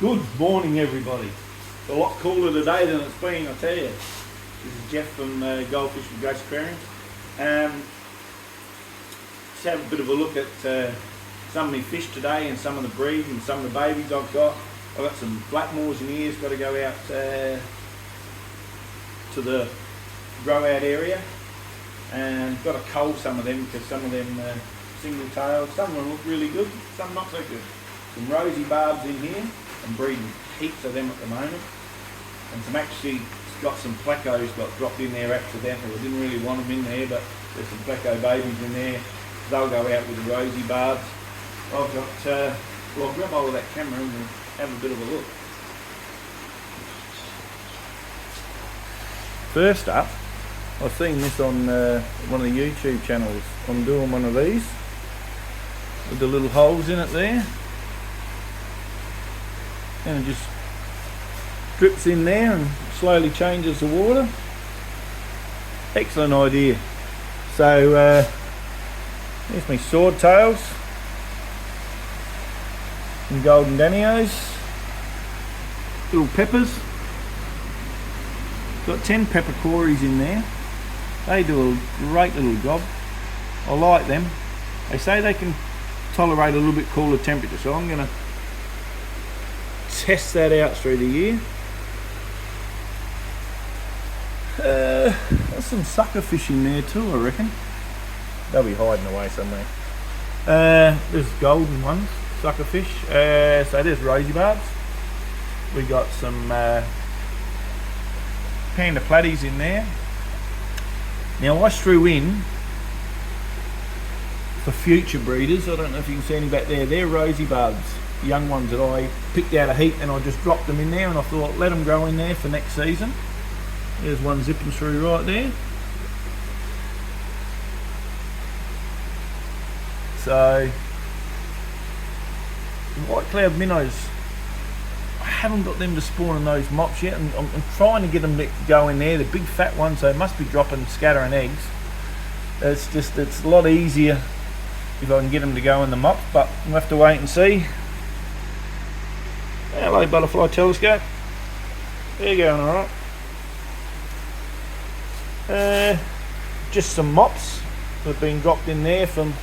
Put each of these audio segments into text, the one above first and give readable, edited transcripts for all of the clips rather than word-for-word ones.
Good morning, everybody. It's a lot cooler today than it's been, I tell you. This is Jeff from Goldfish with Ghost Aquarium. Just have a bit of a look at some of my fish today and some of the breeds and some of the babies I've got. I've got some Blackmores in here, got to go out to the grow out area and got to cull some of them because some of them single tails, some of them look really good, some not so good. Some rosy barbs in here. I'm breeding heaps of them at the moment, and some actually got some plecos got dropped in there accidentally. I didn't really want them in there, but there's some pleco babies in there. They'll go out with the rosy barbs. I've got, well, I'll grab hold of that camera and we'll have a bit of a look. First up, I've seen this on one of the YouTube channels. I'm doing one of these with the little holes in it there. And it just drips in there and slowly changes the water. Excellent idea. So there's my swordtails and golden danios, little peppers. Got 10 peppercorys in there. They do a great little job. I like them. They say they can tolerate a little bit cooler temperature, so I'm going to test that out through the year. There's some sucker fish in there too, I reckon. They'll be hiding away somewhere. There's golden ones, sucker fish. So there's rosy barbs. We got some panda platies in there. Now I strew in for future breeders. I don't know if you can see any back there. They're rosy barbs. Young ones that I picked out a heap and I just dropped them in there, and I thought let them grow in there for next season. There's one zipping through right there. So white cloud minnows, I haven't got them to spawn in those mops yet, and I'm trying to get them to go in there. They're big fat ones, so they must be dropping, scattering eggs. It's a lot easier if I can get them to go in the mop, but we'll have to wait and see. Hello, butterfly telescope. They're going alright. Just some mops that have been dropped in there from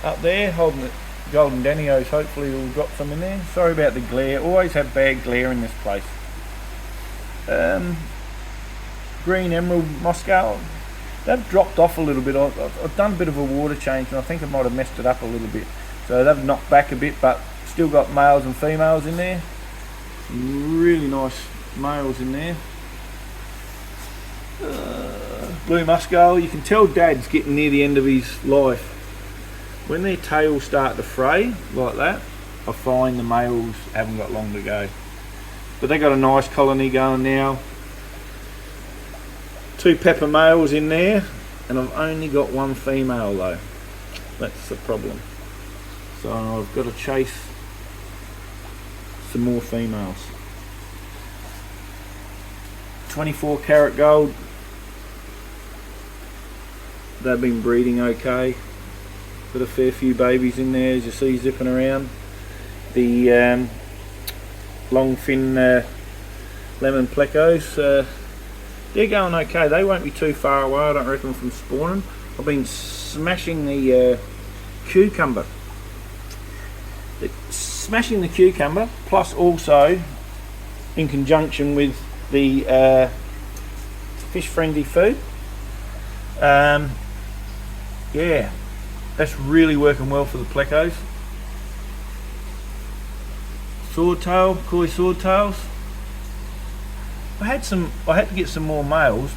up there, holding the golden danios. Hopefully we'll drop some in there. Sorry about the glare. Always have bad glare in this place. Green emerald moscow. They've dropped off a little bit. I've done a bit of a water change and I think I might have messed it up a little bit. So they've knocked back a bit, but still got males and females in there. Really nice males in there. Blue muscal. You can tell Dad's getting near the end of his life. When their tails start to fray like that, I find the males haven't got long to go. But they got a nice colony going now. 2 pepper males in there, and I've only got 1 female though. That's the problem. So I've got to chase some more females. 24 karat gold. They've been breeding okay. Got a fair few babies in there as you see zipping around. The long fin lemon plecos, they're going okay. They won't be too far away, I don't reckon, from spawning. I've been smashing the cucumber. Smashing the cucumber, plus also in conjunction with the fish friendly food. Yeah, that's really working well for the plecos. Swordtail, koi swordtails. I had to get some more males.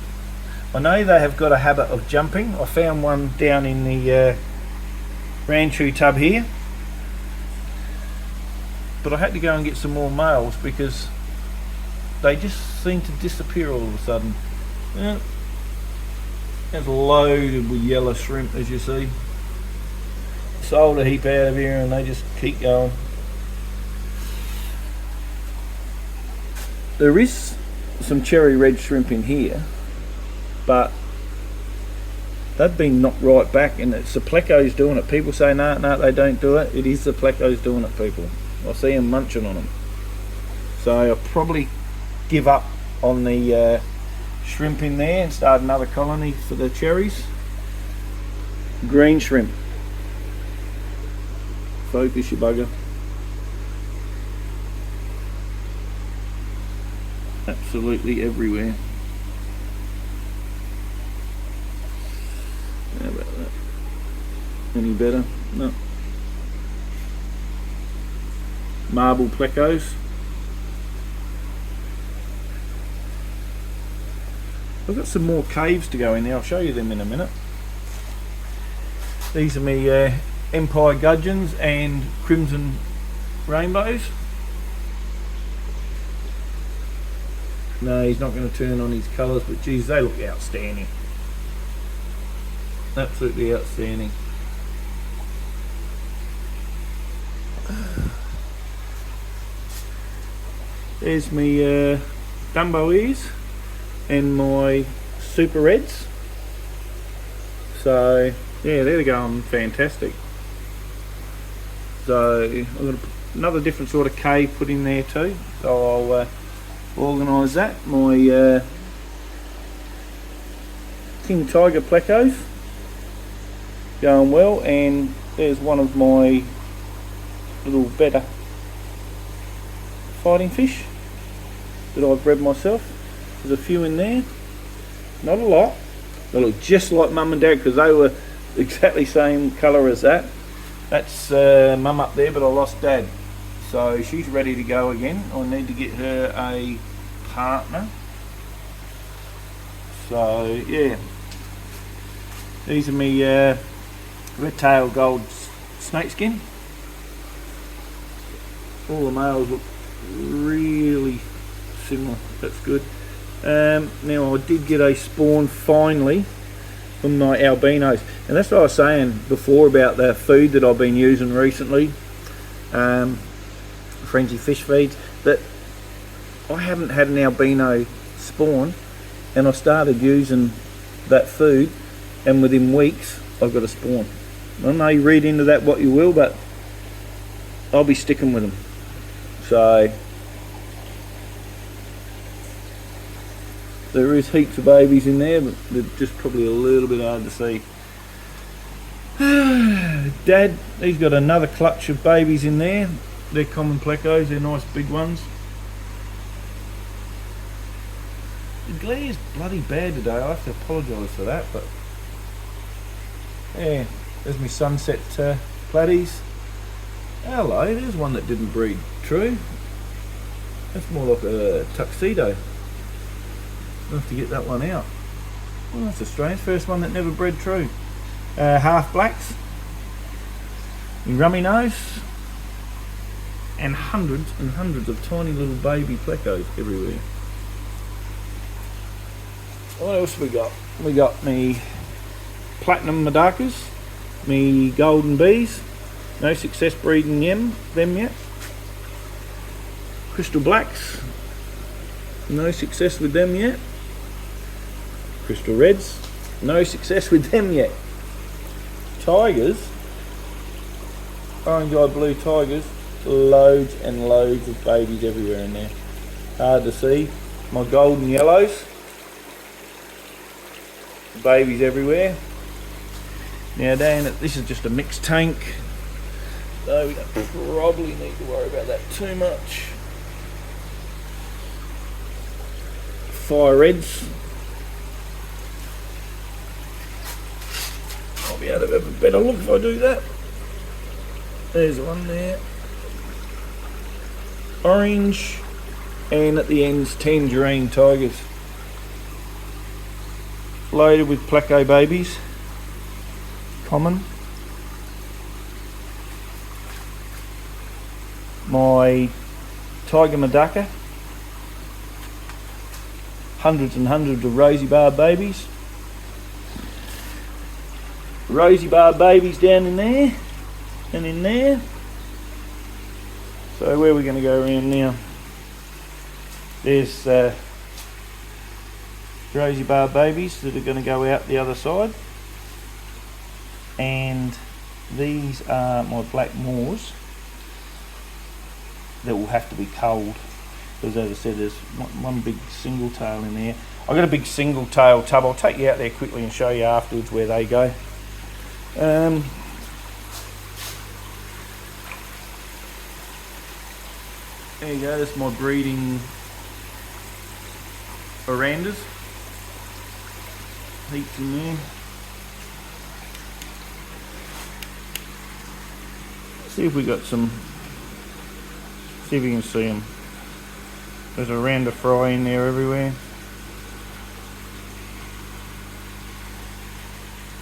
I know they have got a habit of jumping. I found one down in the Ranchu tub here, but I had to go and get some more males because they just seem to disappear all of a sudden. Yeah. There's loaded with yellow shrimp, as you see. Sold a heap out of here and they just keep going. There is some cherry red shrimp in here, but they've been knocked right back, and it's the plecos doing it. People say no, they don't do it. It is the plecos doing it, people. I see them munching on them. So I'll probably give up on the shrimp in there and start another colony for the cherries. Green shrimp. Focus, you bugger. Absolutely everywhere. How about that? Any better? No. Marble plecos. I've got some more caves to go in there. I'll show you them in a minute. These are my Empire Gudgeons and Crimson Rainbows. No, he's not going to turn on his colours, but geez, they look outstanding. Absolutely outstanding. There's my Dumbo ears and my Super Reds. So yeah, they're going fantastic. So I've got another different sort of cave put in there too. So I'll organise that. My King Tiger plecos going well, and there's one of my little better fighting fish that I've bred myself. There's a few in there, not a lot. They look just like Mum and Dad because they were exactly same colour as that. That's Mum up there, but I lost Dad, so she's ready to go again. I need to get her a partner. So yeah, these are me red tail gold snakeskin. All the males look really similar. That's good. Now I did get a spawn finally from my albinos, and that's what I was saying before about the food that I've been using recently, Frenzy fish feeds, that I haven't had an albino spawn, and I started using that food, and within weeks I've got a spawn. I know you read into that what you will, but I'll be sticking with them. So there is heaps of babies in there, but they're just probably a little bit hard to see. Dad, he's got another clutch of babies in there. They're common plecos, they're nice big ones. The glare's bloody bad today, I have to apologise for that, but yeah, there's my sunset platies. Hello, there's one that didn't breed true. That's more like a tuxedo. I'll have to get that one out. Well, that's a strange first one that never bred true. Half blacks, rummy nose, and hundreds of tiny little baby plecos everywhere. What else we got? We got me platinum madakas, me golden bees. No success breeding them yet. Crystal blacks, no success with them yet. Crystal reds, no success with them yet. Tigers, orange eyed blue tigers, loads and loads of babies everywhere in there. Hard to see. My golden yellows, babies everywhere. Now Dan, this is just a mixed tank, so we don't probably need to worry about that too much. Fire reds. I'll be able to have a better look if I do that. There's one there. Orange, and at the ends tangerine tigers. Loaded with pleco babies. Common. My tiger madaka. Hundreds and hundreds of rosy barb babies. Rosy barb babies down in there and in there. So where are we going to go around now? There's rosy barb babies that are going to go out the other side, and these are my black moors that will have to be culled Because as I said, there's one big single tail in there. I've got a big single tail tub. I'll take you out there quickly and show you afterwards where they go. There you go, that's my breeding verandas. Heaps in there. See if we got some, see if you can see them. There's a veranda fry in there everywhere.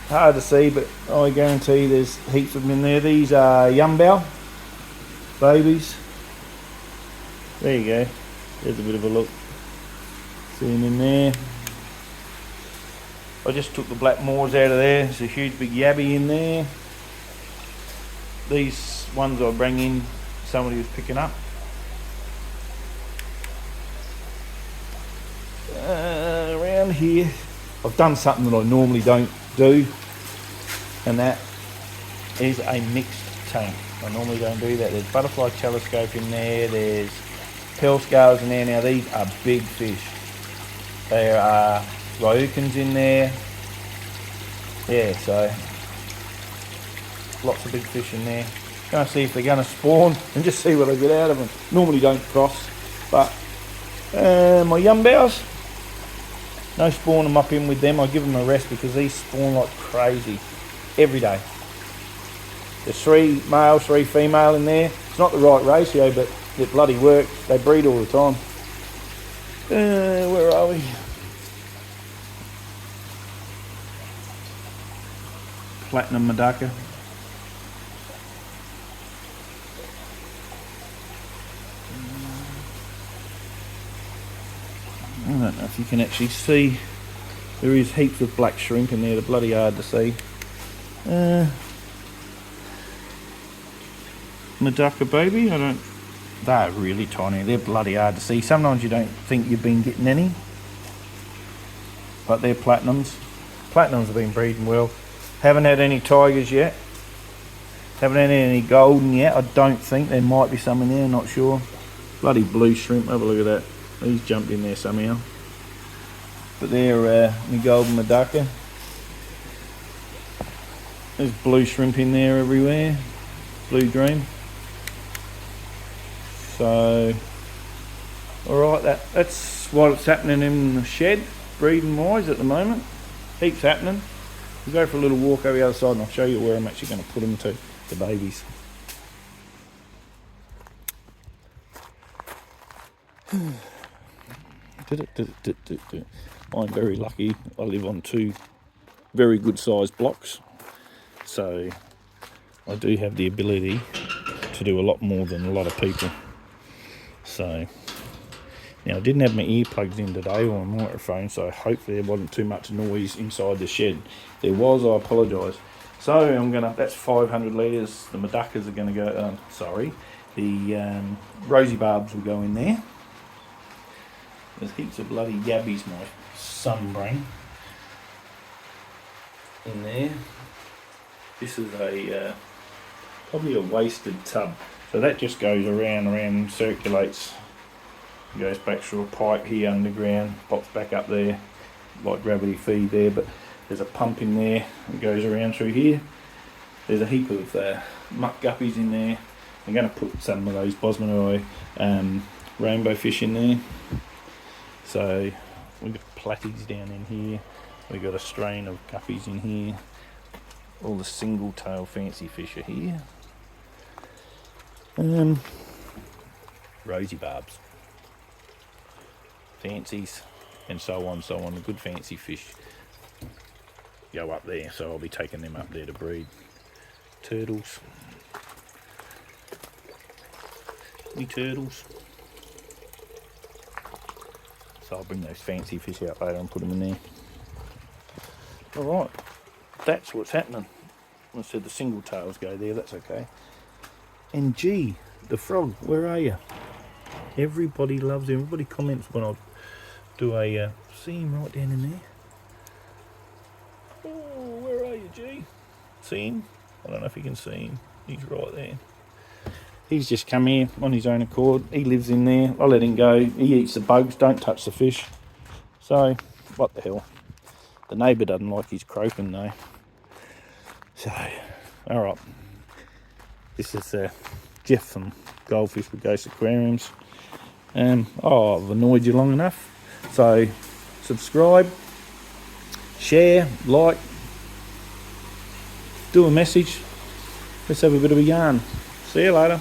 Hard to see, but I guarantee there's heaps of them in there. These are Yumbao babies. There you go. There's a bit of a look. See them in there. I just took the black moors out of there. There's a huge big yabby in there. These ones I bring in, somebody was picking up. Around here, I've done something that I normally don't do, and that is a mixed tank. I normally don't do that. There's butterfly telescope in there, there's pearl scales in there. Now these are big fish. There are Ryukins in there. Yeah, so lots of big fish in there. Going to see if they're going to spawn and just see what I get out of them. Normally don't cross, but my Yumbaos, no spawn them up in with them. I give them a rest because these spawn like crazy every day. There's 3 male, 3 female in there. It's not the right ratio, but it bloody works. They breed all the time. Where are we? Platinum Medaka. I don't know if you can actually see. There is heaps of black shrimp in there. They're bloody hard to see. Medaka baby, they're really tiny. They're bloody hard to see. Sometimes you don't think you've been getting any, but they're platinums. Platinums have been breeding well. Haven't had any tigers yet. Haven't had any golden yet. I don't think. There might be some in there, not sure. Bloody blue shrimp, have a look at that. He's jumped in there somehow. But they're my golden Medaka. There's blue shrimp in there everywhere. Blue dream. So, alright, that's what's happening in the shed, breeding wise at the moment. Heaps happening. We'll go for a little walk over the other side and I'll show you where I'm actually going to put them to, the babies. I'm very lucky. I live on 2 very good sized blocks, so I do have the ability to do a lot more than a lot of people. So now I didn't have my earplugs in today or my microphone, so hopefully there wasn't too much noise inside the shed. If there was, I apologise. So that's 500 litres. The Medakas are going to go, the rosy barbs will go in there. There's heaps of bloody yabbies, my sunbrain, in there. This is probably a wasted tub. So that just goes around, circulates, goes back through a pipe here underground, pops back up there, like gravity feed there, but there's a pump in there that goes around through here. There's a heap of muck guppies in there. I'm going to put some of those Bosmanoi rainbow fish in there. So we've got platies down in here, we've got a strain of guppies in here, all the single tail fancy fish are here. Rosy barbs, fancies, and so on. The good fancy fish go up there, so I'll be taking them up there to breed. Turtles, wee turtles. So I'll bring those fancy fish out later and put them in there. Alright, that's what's happening. I said the single tails go there, that's okay. And gee, the frog, where are you? Everybody loves him. Everybody comments when I do a... see him right down in there? Oh, where are you, G? See him? I don't know if you can see him. He's right there. He's just come here on his own accord. He lives in there. I let him go. He eats the bugs, don't touch the fish. So, what the hell. The neighbour doesn't like his croaking though. So, alright. This is Jeff from Goldfish with Ghost Aquariums. I've annoyed you long enough. So, subscribe, share, like, do a message. Let's have a bit of a yarn. See you later.